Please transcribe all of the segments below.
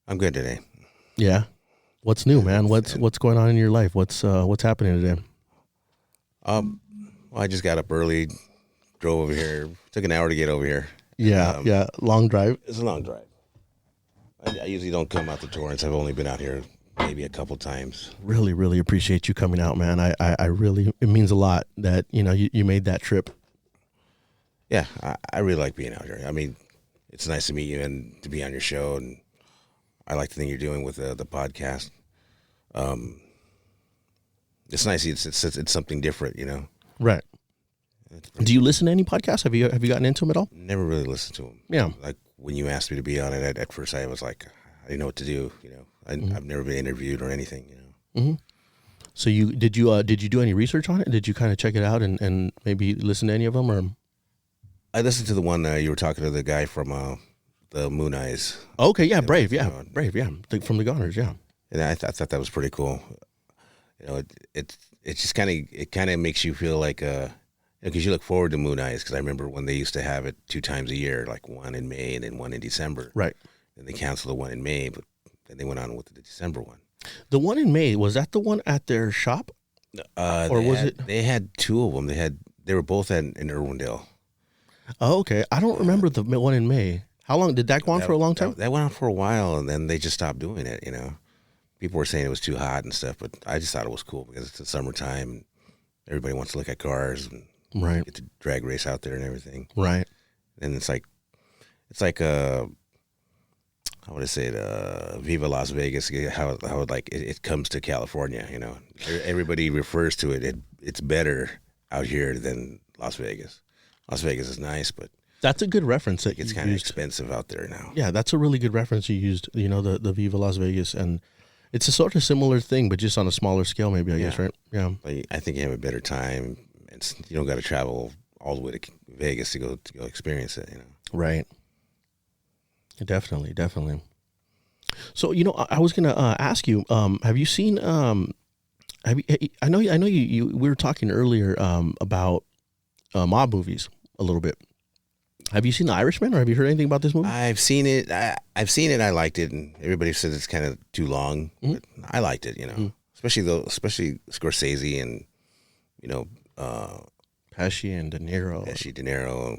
I'm good today. Yeah. What's new, man? What's going on in your life? What's happening today? Well, I just got up early, drove over here. Took an hour to get over here. Yeah, yeah. Long drive. It's a long drive. I usually don't come out to Torrance. I've only been out here maybe a couple times. Really, really appreciate you coming out, man. I really, it means a lot that, you made that trip. Yeah, I really like being out here. I mean, it's nice to meet you and to be on your show, and I like the thing you're doing with the podcast. It's nice. It's something different, Right. Do you listen to any podcasts? Have you gotten into them at all? Never really listened to them. Yeah. Like when you asked me to be on it, at first I was like, I didn't know what to do. I've never been interviewed or anything. Mm-hmm. So did you do any research on it? Did you kind of check it out and maybe listen to any of them? Or I listened to the one you were talking to the guy from the Moon Eyes. Okay, yeah, Brave, yeah, from the Goners, yeah. And I thought that was pretty cool. It just kind of makes you feel like because you look forward to Moon Eyes, because I remember when they used to have it 2 times a year, like one in May and then one in December. Right. And they canceled the one in May, but then they went on with the December one. The one in May, was that the one at their shop? Or was it? They had 2 of them. They were both in Irwindale. Oh, okay. I don't remember the one in May. How long did that go on for a long time? That went on for a while, and then they just stopped doing it. People were saying it was too hot and stuff, but I just thought it was cool because it's the summertime and everybody wants to look at cars and right. get to drag race out there and everything. Right. And it's like how would I say it? Viva Las Vegas. How it comes to California. Everybody refers to it. It's better out here than Las Vegas. Las Vegas is nice, but that's a good reference. That it's kind of expensive out there now. Yeah, that's a really good reference you used. The Viva Las Vegas, and it's a sort of similar thing, but just on a smaller scale, maybe. I guess, right? Yeah. But I think you have a better time. You don't got to travel all the way to Vegas to go experience it. Right. Definitely. So I was gonna ask you. Have you seen? I know you. We were talking earlier about mob movies a little bit. Have you seen The Irishman, or have you heard anything about this movie? I've seen it. I've seen it. I liked it, and everybody says it's kind of too long. Mm-hmm. But I liked it. Especially Scorsese and Pesci and De Niro.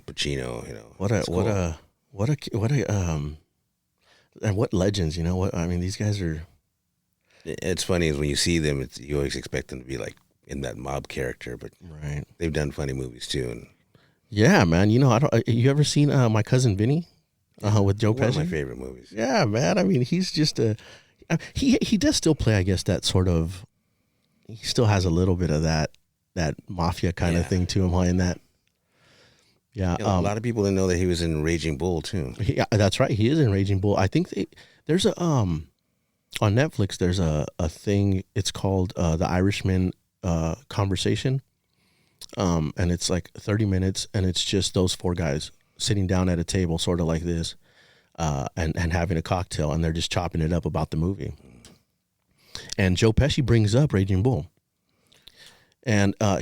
Pacino. And what legends? These guys are. It's funny is when you see them, you always expect them to be like in that mob character, but right. They've done funny movies too. And yeah, man. You ever seen My Cousin Vinny with Joe Pesci? One of my favorite movies. Yeah, man. He's just he does still play, I guess, that sort of. He still has a little bit of that mafia kind of thing to him, in that. Yeah, a lot of people didn't know that he was in Raging Bull too. Yeah, that's right. He is in Raging Bull. I think there's a on Netflix. There's a thing. It's called The Irishman Conversation. And it's like 30 minutes, and it's just those 4 guys sitting down at a table, sort of like this, and having a cocktail, and they're just chopping it up about the movie. And Joe Pesci brings up Raging Bull, and Joe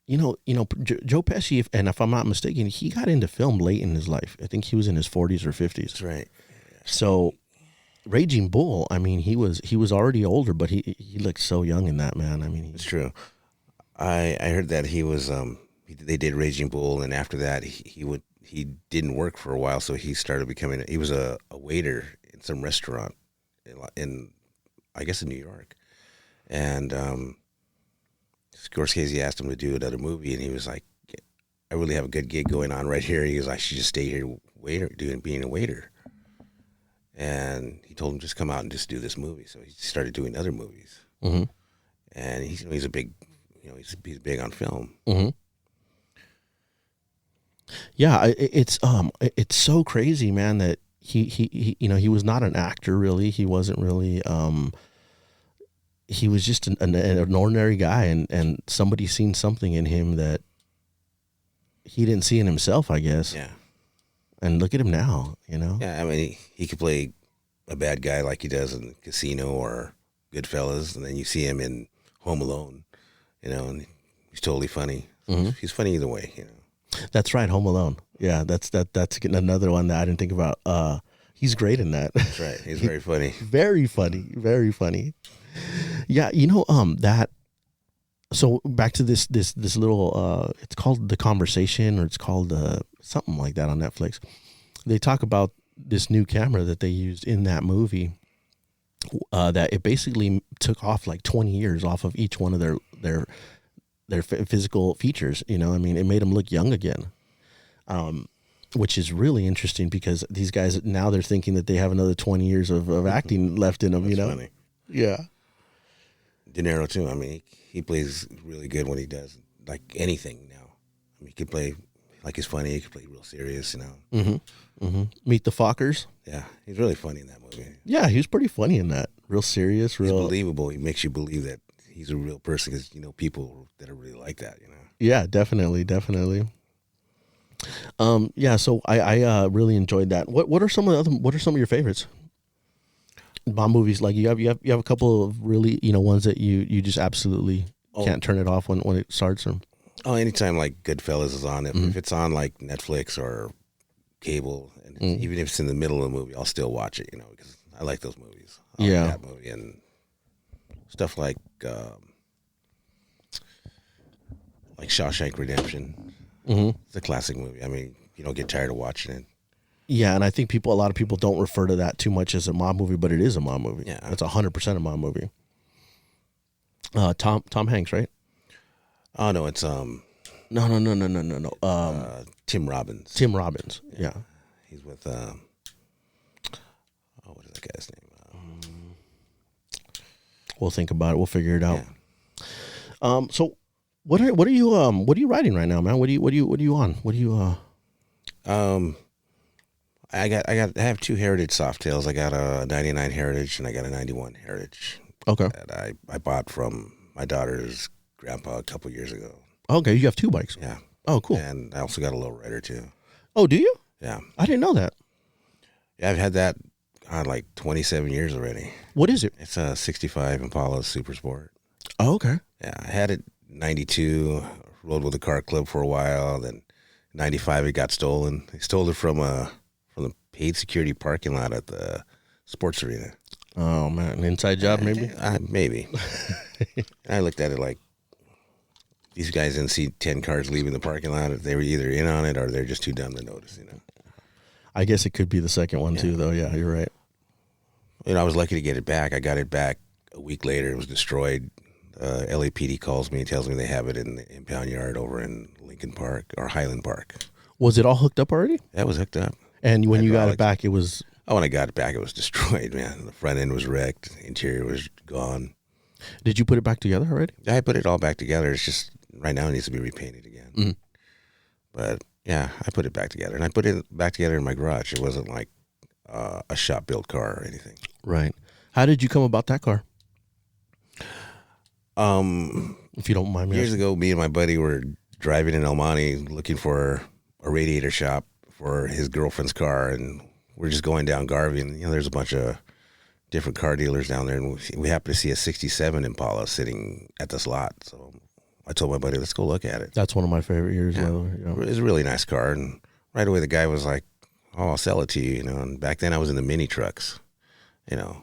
Pesci, if I'm not mistaken, he got into film late in his life. I think he was in his 40s or 50s. That's right. So, Raging Bull, he was already older, but he looked so young in that, man. It's true. I heard that he was they did Raging Bull, and after that he didn't work for a while, so he started he was a waiter in some restaurant in I guess in New York, and Scorsese asked him to do another movie, and he was like, I really have a good gig going on right here. He was like, I should just stay here being a waiter. And he told him, just come out and just do this movie. So he started doing other movies. Mm-hmm. And he's a big, he's big on film. Mm-hmm. Yeah, it's so crazy, man, that he was not an actor really. He wasn't really. He was just an ordinary guy, and somebody seen something in him that he didn't see in himself, I guess. Yeah. And look at him now, Yeah, he could play a bad guy like he does in Casino or Goodfellas, and then you see him in Home Alone, and he's totally funny. Mm-hmm. He's funny either way, That's right, Home Alone. Yeah, that's another one that I didn't think about. He's great in that. That's right. He's very funny. Very funny. Very funny. Yeah, that. So back to this little. It's called The Conversation, or it's called something like that on Netflix. They talk about this new camera that they used in that movie. That it basically took off like 20 years off of each one of their physical features. I mean, it made them look young again. Which is really interesting because these guys now they're thinking that they have another 20 years of acting left in them. That's funny. Yeah. De Niro too. I mean, he plays really good when he does like anything now. I mean, he could play like he's funny. He could play real serious. Meet the Fockers. Yeah, he's really funny in that movie. Yeah, he was pretty funny in that. Real serious, He's believable. He makes you believe that he's a real person because people that are really like that. Yeah, definitely. Yeah, so I really enjoyed that. What are some of your favorites? Bond movies, like you have a couple of really ones that you just absolutely can't turn it off when it starts. Or Anytime like Goodfellas is on, if it's on like Netflix or cable, and even if it's in the middle of the movie, I'll still watch it. Because I like those movies. I like that movie and stuff like Shawshank Redemption. It's a classic movie. I mean, you don't get tired of watching it. Yeah, and I think a lot of people don't refer to that too much as a mob movie, but it is a mob movie. Yeah, it's 100% a mob movie. Tom Hanks, right? Oh no, it's No. Tim Robbins. Tim Robbins. Yeah. He's with what is that guy's name? We'll think about it. We'll figure it out. Yeah. So what are you writing right now, man? What are you on? What are you I have two Heritage Softails. I got a 99 Heritage and I got a 91 Heritage. Okay. That I bought from my daughter's grandpa a couple years ago. Okay, you have two bikes. Yeah. Oh, cool. And I also got a Lowrider too. Oh, do you? Yeah. I didn't know that. Yeah, I've had that like 27 years already. What is it? It's a 65 Impala Super Sport. Oh, okay. Yeah, I had it 92, rode with the car club for a while, then 95 it got stolen. They stole it from the paid security parking lot at the sports arena. Oh man, an inside job maybe? Maybe. I looked at it like these guys didn't see 10 cars leaving the parking lot. They were either in on it or they're just too dumb to notice, I guess it could be the second one too, though. Yeah, you're right. I was lucky to get it back. I got it back a week later. It was destroyed. LAPD calls me and tells me they have it in the impound yard over in Lincoln Park or Highland Park. Was it all hooked up already? That was hooked up. And when you got it back, it was... Oh, when I got it back, it was destroyed, man. The front end was wrecked. The interior was gone. Did you put it back together already? I put it all back together. It's just right now it needs to be repainted again. Mm-hmm. But yeah, I put it back together. And I put it back together in my garage. It wasn't like a shop-built car or anything. Right. How did you come about that car? If you don't mind me years asking. ago, me and my buddy were driving in El Monte looking for a radiator shop for his girlfriend's car, and we're just going down Garvey, and there's a bunch of different car dealers down there, and we happened to see a 67 Impala sitting at this lot. So I told my buddy, let's go look at it. That's one of my favorite years. Yeah. Yeah. It was a really nice car, and right away the guy was like, oh, I'll sell it to you, and back then I was in the mini trucks, the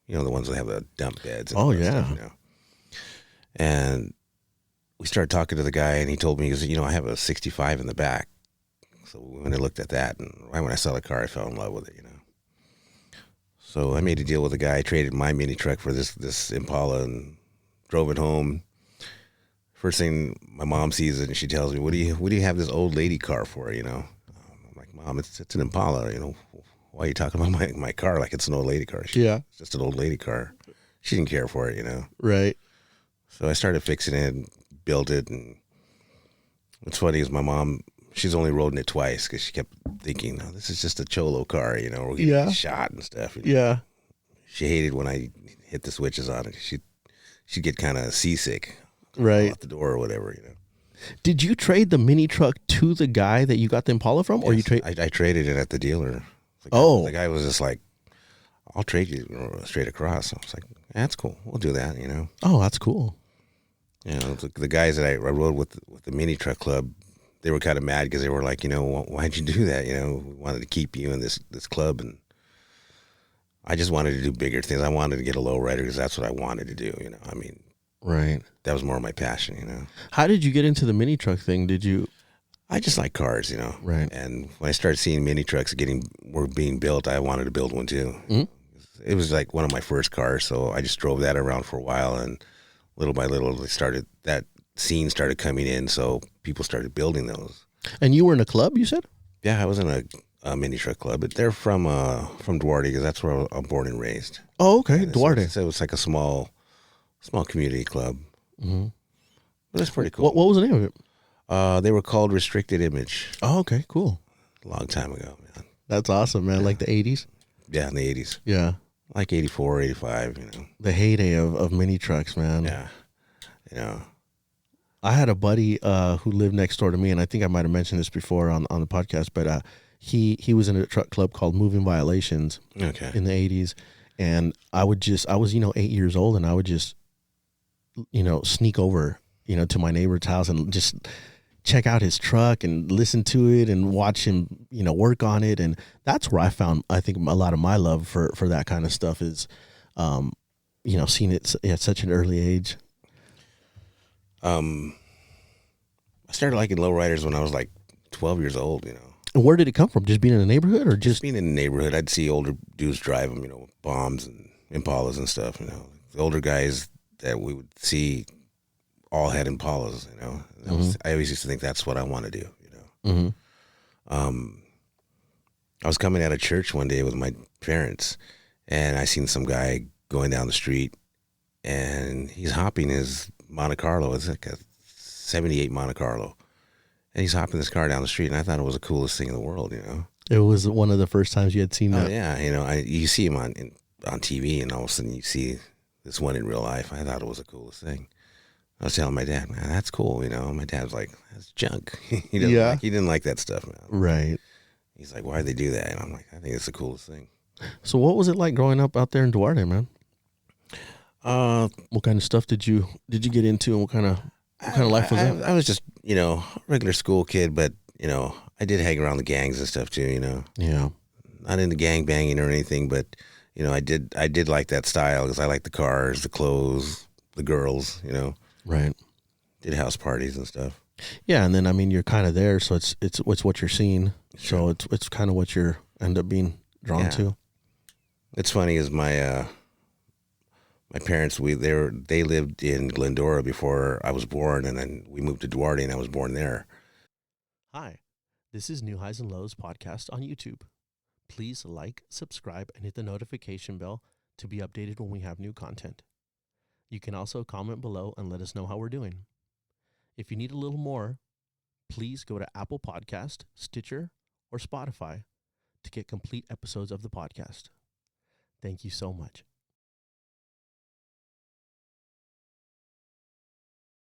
ones that have the dump beds and oh, all that yeah. stuff, And we started talking to the guy, and he told me, he goes, I have a 65 in the back. So we went and looked at that, and right when I saw the car, I fell in love with it, So I made a deal with the guy. I traded my mini truck for this Impala and drove it home. First thing my mom sees it, and she tells me, "What do you have this old lady car for?" I'm like, "Mom, it's an Impala. Why are you talking about my car like it's an old lady car?" It's just an old lady car. She didn't care for it, Right. So I started fixing it and built it. And what's funny is my mom, she's only rode in it twice because she kept thinking, "Oh, this is just a cholo car, we're gonna get shot and stuff." Yeah. She hated when I hit the switches on it. She'd get kind of seasick, right, out the door or whatever. Did you trade the mini truck to the guy that you got the Impala from, or you trade? I traded it at the dealer. The guy was just like, "I'll trade you straight across." I was like, yeah, "That's cool. We'll do that." Oh, that's cool. The guys that I rode with the mini truck club, they were kind of mad because they were like, "Why'd you do that? We wanted to keep you in this club." And I just wanted to do bigger things. I wanted to get a lowrider because that's what I wanted to do. I mean, Right. that was more my passion. How did you get into the mini truck thing? Did you? I just like cars. Right. And when I started seeing mini trucks were being built, I wanted to build one too. Mhm. It was like one of my first cars, so I just drove that around for a while, and little by little, that scene started coming in, so people started building those. And you were in a club, you said? Yeah, I was in a mini truck club, but they're from Duarte because that's where I'm born and raised. Oh, okay. And so Duarte. it was like a small community club. Mm-hmm. But it's pretty cool. What was the name of it? They were called Restricted Image Oh, okay. Cool. a long time ago, man. That's awesome, man. Like the 80s? Yeah, in the 80s. Yeah. Like 84, 85, The heyday of mini trucks, man. Yeah. I had a buddy who lived next door to me, and I think I might have mentioned this before on the podcast, but he was in a truck club called Moving Violations Okay. in the 80s. And I was 8 years old, and I would just, sneak over, to my neighbor's house and just check out his truck and listen to it and watch him, work on it. And that's where I found, I think, a lot of my love for that kind of stuff is, seeing it at such an early age. I started liking lowriders when I was like 12 years old, And where did it come from? Just being in the neighborhood, or Just being in the neighborhood, I'd see older dudes drive them, bombs and Impalas and stuff, The older guys that we would see all had Impalas, I always used to think that's what I want to do, Mm-hmm. I was coming out of church one day with my parents, and I seen some guy going down the street, and he's hopping his Monte Carlo. It's like a 78 Monte Carlo. And he's hopping this car down the street, and I thought it was the coolest thing in the world, It was one of the first times you had seen Oh that. yeah, you see him on TV, and all of a sudden you see this one in real life. I thought it was the coolest thing. I was telling my dad, man, that's cool. My dad was like, that's junk. He didn't like that stuff, man. Right. He's like, why'd they do that? And I'm like, I think it's the coolest thing. So what was it like growing up out there in Duarte, man? Uh, What kind of stuff did you get into, and what kind of life was that? I was just, regular school kid, but I did hang around the gangs and stuff too. Yeah. Not into gang banging or anything, but I did like that style because I like the cars, the clothes, the girls. Right. Did house parties and stuff. Yeah, and then I mean you're kind of there, so it's what you're seeing. So it's kind of what you're end up being drawn to. It's funny is my parents they lived in Glendora before I was born, and then we moved to Duarte, and I was born there. Hi, this is New Highs and Lows podcast on YouTube. Please like, subscribe, and hit the notification bell to be updated when we have new content. You can also comment below and let us know how we're doing. If you need a little more, please go to Apple Podcast, Stitcher, or Spotify to get complete episodes of the podcast. Thank you so much.